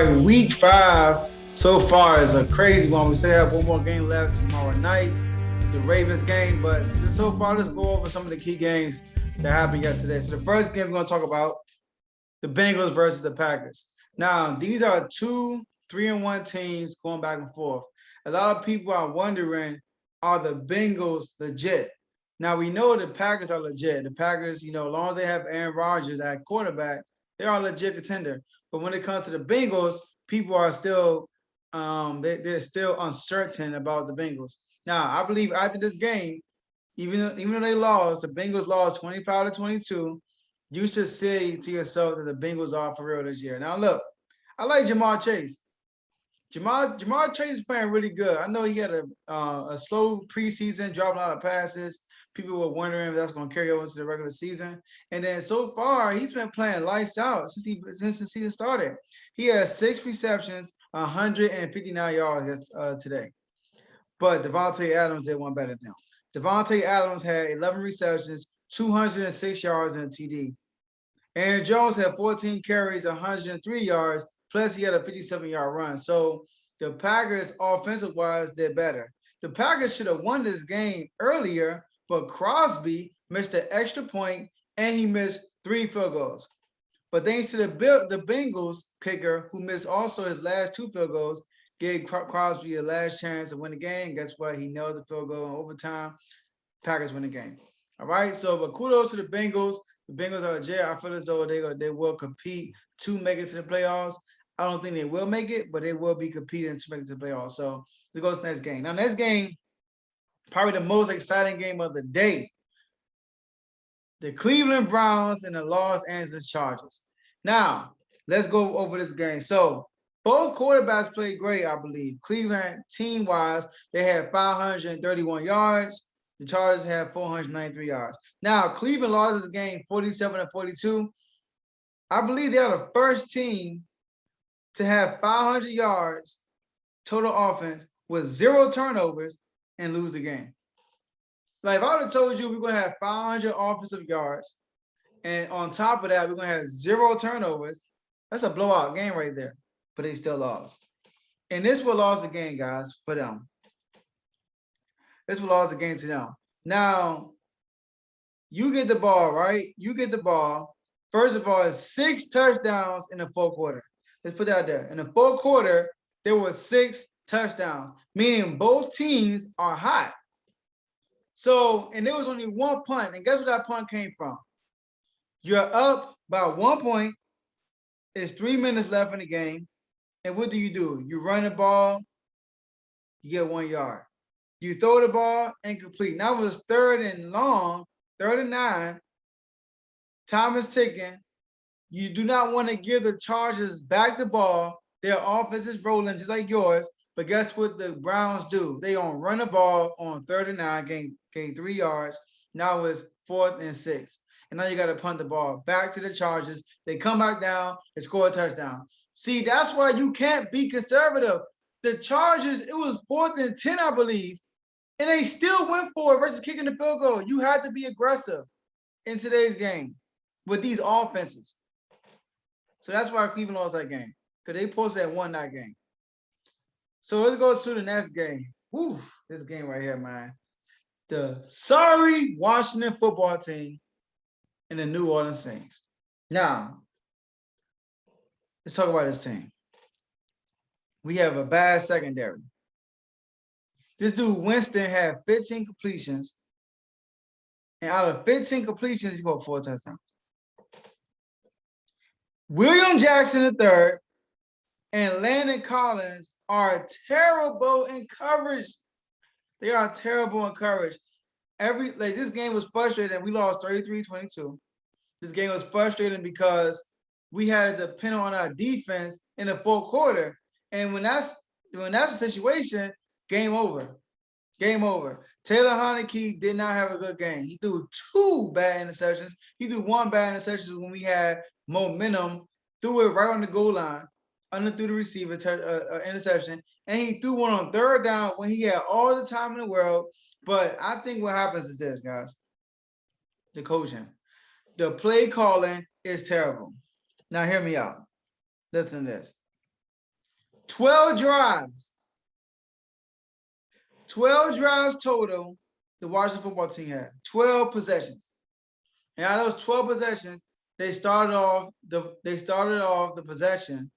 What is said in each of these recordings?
right, week 5 so far is a crazy one. We still have one more game left tomorrow night, the Ravens game. But so far, let's go over some of the key games that happened yesterday. So the first game we're going to talk about, the Bengals versus the Packers. Now, these are two 3-1 teams going back and forth. A lot of people are wondering, are the Bengals legit? Now, we know the Packers are legit. The Packers, as long as they have Aaron Rodgers at quarterback, they are a legit contender. But when it comes to the Bengals, people are still they're still uncertain about the Bengals. Now, I believe after this game, even though they lost, the Bengals lost 25-22. You should say to yourself that the Bengals are for real this year. Now, look, I like Jamar Chase. Jamar Chase is playing really good. I know he had a slow preseason, dropping a lot of passes. People were wondering if that's going to carry over to the regular season. And then so far, he's been playing lights out since the season started. He has 6 receptions, 159 yards today. But Devontae Adams did one better than him. Devontae Adams had 11 receptions, 206 yards, and a TD. Aaron Jones had 14 carries, 103 yards, plus he had a 57-yard run. So the Packers, offensive-wise, did better. The Packers should have won this game earlier, but Crosby missed an extra point, and he missed 3 field goals. But thanks to the Bengals kicker, who missed also his last 2 field goals, gave Crosby a last chance to win the game. Guess what? He nailed the field goal in overtime. Packers win the game. All right, but kudos to the Bengals. The Bengals are legit. I feel as though they will compete to make it to the playoffs. I don't think they will make it, but they will be competing to make it to the playoffs. So let's go to the next game. Now, next game, probably the most exciting game of the day. The Cleveland Browns and the Los Angeles Chargers. Now, let's go over this game. So both quarterbacks played great, I believe. Cleveland, team-wise, they had 531 yards. The Chargers had 493 yards. Now, Cleveland lost this game 47-42. I believe they are the first team to have 500 yards total offense with 0 turnovers and lose the game. Like, if I would have told you we're going to have 500 offensive yards, and on top of that, we're going to have 0 turnovers, that's a blowout game right there. But they still lost. And this will lose the game, guys, for them. This will lose the game to them. Now, you get the ball, right? You get the ball. First of all, it's 6 touchdowns in the fourth quarter. Let's put that out there. In the fourth quarter, there were 6 touchdowns, meaning both teams are hot. So, and there was only 1 punt. And guess where that punt came from? You're up by 1 point. It's 3 minutes left in the game. And what do? You run the ball, you get 1 yard. You throw the ball, incomplete. Now it was 3rd and long, 3rd and 9. Time is ticking. You do not want to give the Chargers back the ball. Their offense is rolling just like yours. But guess what the Browns do? They don't run the ball on 3rd and 9, gain 3 yards. Now it's 4th and 6. And now you got to punt the ball back to the Chargers. They come back down and score a touchdown. See, that's why you can't be conservative. The Chargers, it was 4th and 10, I believe, and they still went for it versus kicking the field goal. You had to be aggressive in today's game with these offenses. So that's why Cleveland lost that game, because they supposed to have won that game. So let's go to the next game. Woo, this game right here, man. The sorry Washington football team and the New Orleans Saints. Now, let's talk about this team. We have a bad secondary. This dude, Winston, had 15 completions. And out of 15 completions, he scored 4 touchdowns. William Jackson III and Landon Collins are terrible in coverage. They are terrible in coverage. This game was frustrating. We lost 33-22. This game was frustrating because we had to depend on our defense in the fourth quarter. And when that's the situation, game over. Game over. Taylor Heinicke did not have a good game. He threw 2 bad interceptions. He threw 1 bad interception when we had momentum. Threw it right on the goal line, underthrew the receiver, interception. And he threw one on 3rd down when he had all the time in the world. But I think what happens is this, guys. The coaching. The play calling is terrible. Now, hear me out. Listen to this. 12 drives. 12 drives total the Washington football team had. 12 possessions. And out of those 12 possessions, they started off the possession,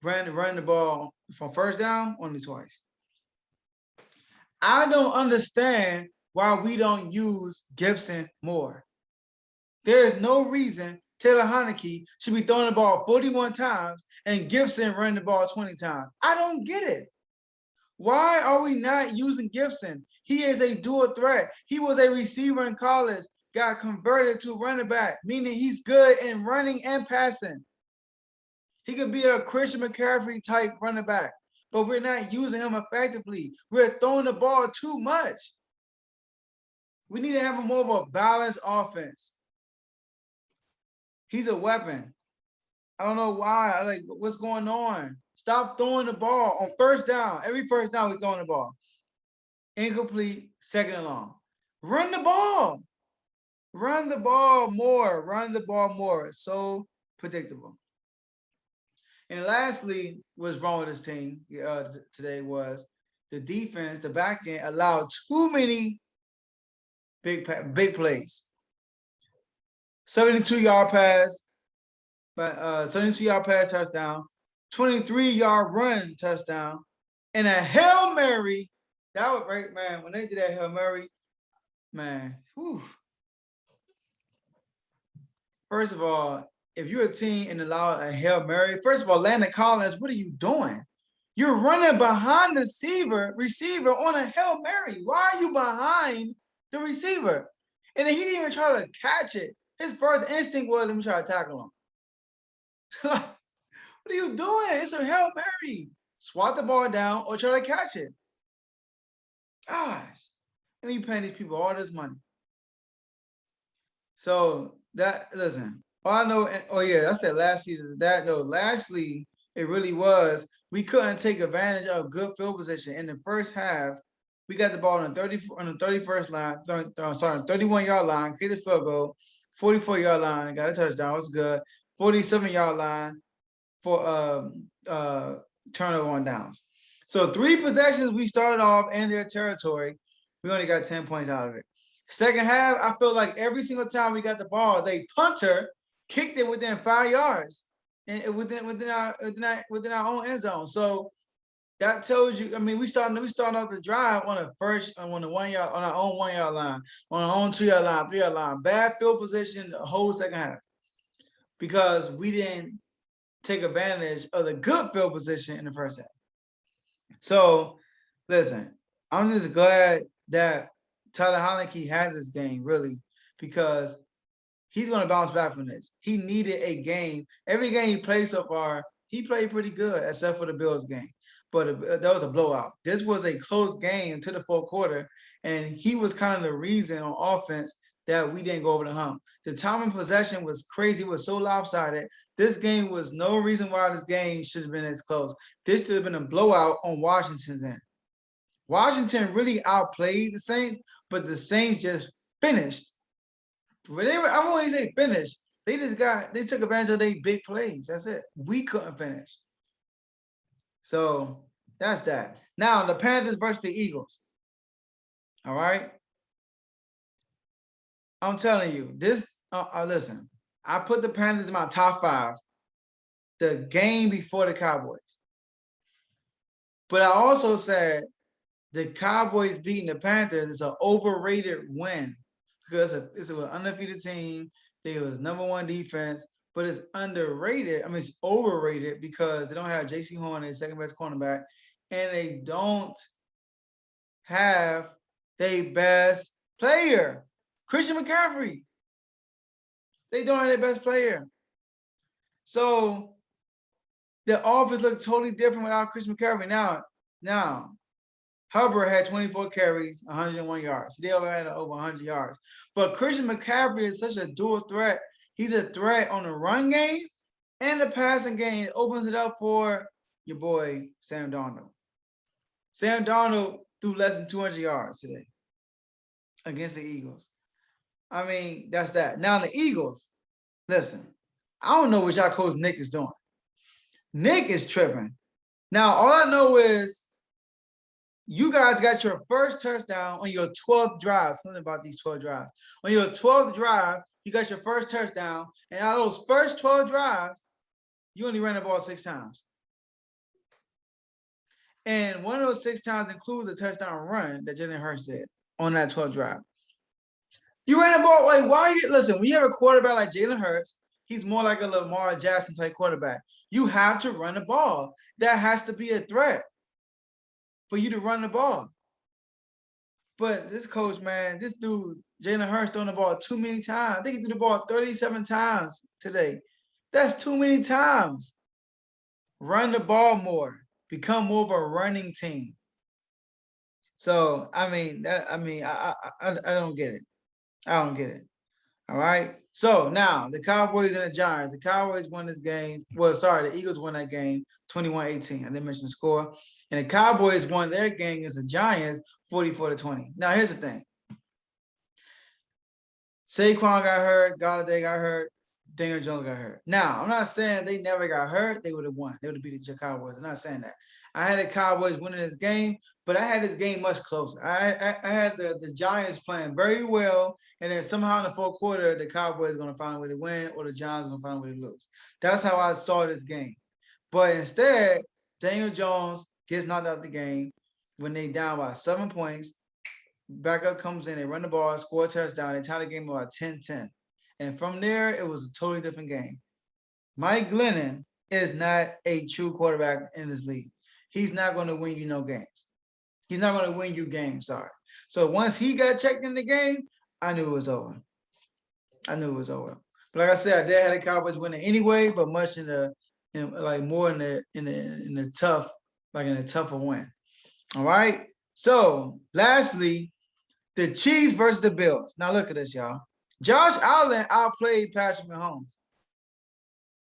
ran the ball from first down only twice. I don't understand why we don't use Gibson more. There is no reason Taylor Heinicke should be throwing the ball 41 times and Gibson running the ball 20 times. I don't get it. Why are we not using Gibson? He is a dual threat. He was a receiver in college, got converted to running back, meaning he's good in running and passing. He could be a Christian McCaffrey type running back, but we're not using him effectively. We're throwing the ball too much. We need to have a more of a balanced offense. He's a weapon. I don't know why. Like, what's going on? Stop throwing the ball on first down. Every first down, we're throwing the ball. Incomplete, second and long. Run the ball. Run the ball more. Run the ball more. It's so predictable. And lastly, what's wrong with this team today was the defense, the back end, allowed too many big plays. 72-yard pass, 72-yard pass touchdown, 23-yard run touchdown, and a Hail Mary. That was right, man. When they did that Hail Mary, man, whew. First of all, if you're a team and allow a Hail Mary, first of all, Landon Collins, what are you doing? You're running behind the receiver on a Hail Mary. Why are you behind the receiver? And then he didn't even try to catch it. His first instinct was, let me try to tackle him. What are you doing? It's a Hail Mary. Swat the ball down or try to catch it. Gosh. And you paying these people all this money. So listen, all I know, I said last season lastly, it really was, we couldn't take advantage of good field position. In the first half, we got the ball on the 31st line, 31-yard line, kicked the field goal, 44-yard line, got a touchdown, it was good. 47-yard line for turnover on downs. So 3 possessions we started off in their territory. We only got 10 points out of it. Second half, I feel like every single time we got the ball, they punter kicked it within 5 yards and within our own end zone. So that tells you, I mean, we started off the drive on the 1 yard, on our own 1 yard line, on our own 2 yard line, 3 yard line, bad field position the whole second half because we didn't take advantage of the good field position in the first half. So listen, I'm just glad that Tyler Heinicke had this game, really, because he's going to bounce back from this. He needed a game. Every game he played so far, he played pretty good, except for the Bills game. But that was a blowout. This was a close game to the fourth quarter, and he was kind of the reason on offense that we didn't go over the hump. The time in possession was crazy. It was so lopsided. This game was no reason why this game should have been as close. This should have been a blowout on Washington's end. Washington really outplayed the Saints, but the Saints just finished. I won't even say finished. They took advantage of their big plays. That's it. We couldn't finish. So that's that. Now the Panthers versus the Eagles. All right. I'm telling you, this. Listen, I put the Panthers in my top 5. The game before the Cowboys, but I also said the Cowboys beating the Panthers is an overrated win because it's an undefeated team. They was #1 defense, but it's underrated. I mean, it's overrated because they don't have J.C. Horn, their second best cornerback, and they don't have their best player, Christian McCaffrey. They don't have their best player. So the offense looked totally different without Christian McCaffrey. Now, Hubbard had 24 carries, 101 yards. They all had over 100 yards. But Christian McCaffrey is such a dual threat. He's a threat on the run game and the passing game. It opens it up for your boy, Sam Darnold. Sam Darnold threw less than 200 yards today against the Eagles. I mean, that's that. Now, the Eagles, listen, I don't know what y'all coach Nick is doing. Nick is tripping. Now, all I know is you guys got your first touchdown on your 12th drive. Something about these 12 drives. On your 12th drive, you got your first touchdown. And out of those first 12 drives, you only ran the ball 6 times. And one of those 6 times includes a touchdown run that Jalen Hurts did on that 12th drive. You ran the ball, like, why you listen, when you have a quarterback like Jalen Hurts, he's more like a Lamar Jackson type quarterback. You have to run the ball. That has to be a threat for you to run the ball. But this coach, man, this dude, Jalen Hurts, throwing the ball too many times. I think he threw the ball 37 times today. That's too many times. Run the ball more. Become more of a running team. So, I don't get it. I don't get it. All right. So now the Cowboys and the Giants. The Cowboys won this game. Well, sorry, the Eagles won that game 21-18. I didn't mention the score. And the Cowboys won their game against the Giants 44-20. Now, here's the thing. Saquon got hurt. Golladay got hurt. Daniel Jones got hurt. Now, I'm not saying they never got hurt. They would have won. They would have beat the Cowboys. I'm not saying that. I had the Cowboys winning this game, but I had this game much closer. I had the Giants playing very well, and then somehow in the fourth quarter, the Cowboys are going to find a way to win, or the Giants are going to find a way to lose. That's how I saw this game. But instead, Daniel Jones gets knocked out of the game when they down by 7 points. Backup comes in, they run the ball, score a touchdown, they tie the game about 10-10. And from there, it was a totally different game. Mike Glennon is not a true quarterback in this league. He's not going to win you no games. He's not going to win you games, sorry. So once he got checked in the game, I knew it was over. But like I said, I did have the Cowboys winning anyway, but much in a tougher win. All right. So lastly, the Chiefs versus the Bills. Now look at this, y'all. Josh Allen outplayed Patrick Mahomes.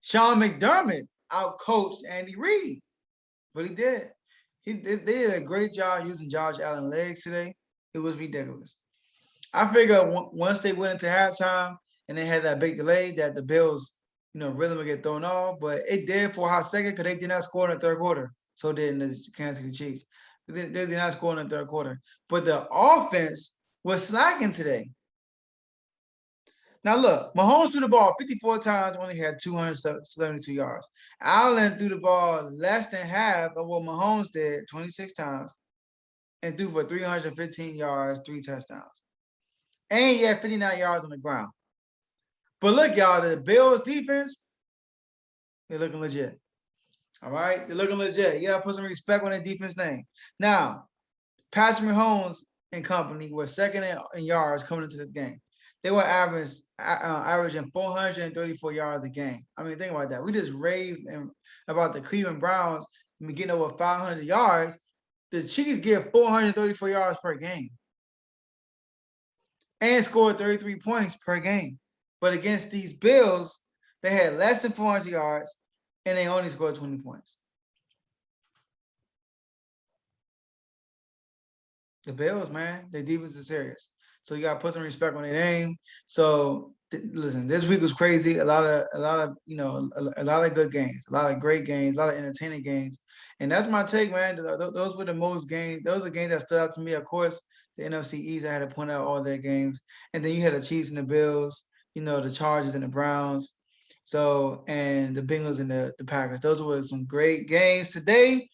Sean McDermott outcoached Andy Reid. But he did. They did a great job using Josh Allen's legs today. It was ridiculous. I figured once they went into halftime and they had that big delay that the Bills, rhythm would get thrown off. But it did for a hot second because they did not score in the third quarter. So did the Kansas City Chiefs. They did not score in the third quarter. But the offense was slacking today. Now, look, Mahomes threw the ball 54 times, only had 272 yards. Allen threw the ball less than half of what Mahomes did, 26 times, and threw for 315 yards, 3 touchdowns. And he had 59 yards on the ground. But look, y'all, the Bills defense, they're looking legit. All right? They're looking legit. You got to put some respect on their defense name. Now, Patrick Mahomes and company were second in yards coming into this game. They were averaging 434 yards a game. I mean, think about that. We just raved about the Cleveland Browns getting over 500 yards. The Chiefs get 434 yards per game and scored 33 points per game. But against these Bills, they had less than 400 yards and they only scored 20 points. The Bills, man, their defense is serious. So you gotta put some respect on their name. So listen, this week was crazy. A lot of good games, a lot of great games, a lot of entertaining games. And that's my take, man. Those were the most games. Those are games that stood out to me. Of course, the NFC East, I had to point out all their games. And then you had the Chiefs and the Bills, the Chargers and the Browns. So, and the Bengals and the Packers. Those were some great games today.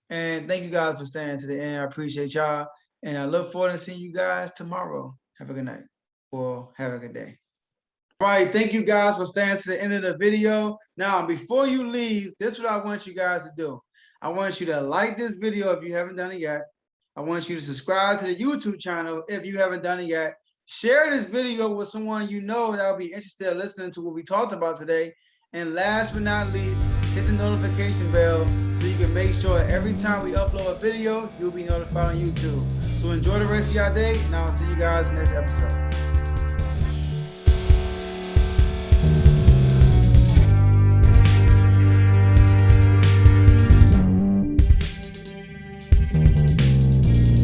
And thank you guys for staying to the end. I appreciate y'all. And I look forward to seeing you guys tomorrow. Have a good night or have a good day. All right. Thank you guys for staying to the end of the video. Now, before you leave, this is what I want you guys to do. I want you to like this video if you haven't done it yet. I want you to subscribe to the YouTube channel if you haven't done it yet. Share this video with someone you know that will be interested in listening to what we talked about today. And last but not least, hit the notification bell so you can make sure every time we upload a video, you'll be notified on YouTube. So enjoy the rest of your day, and I'll see you guys in the next episode.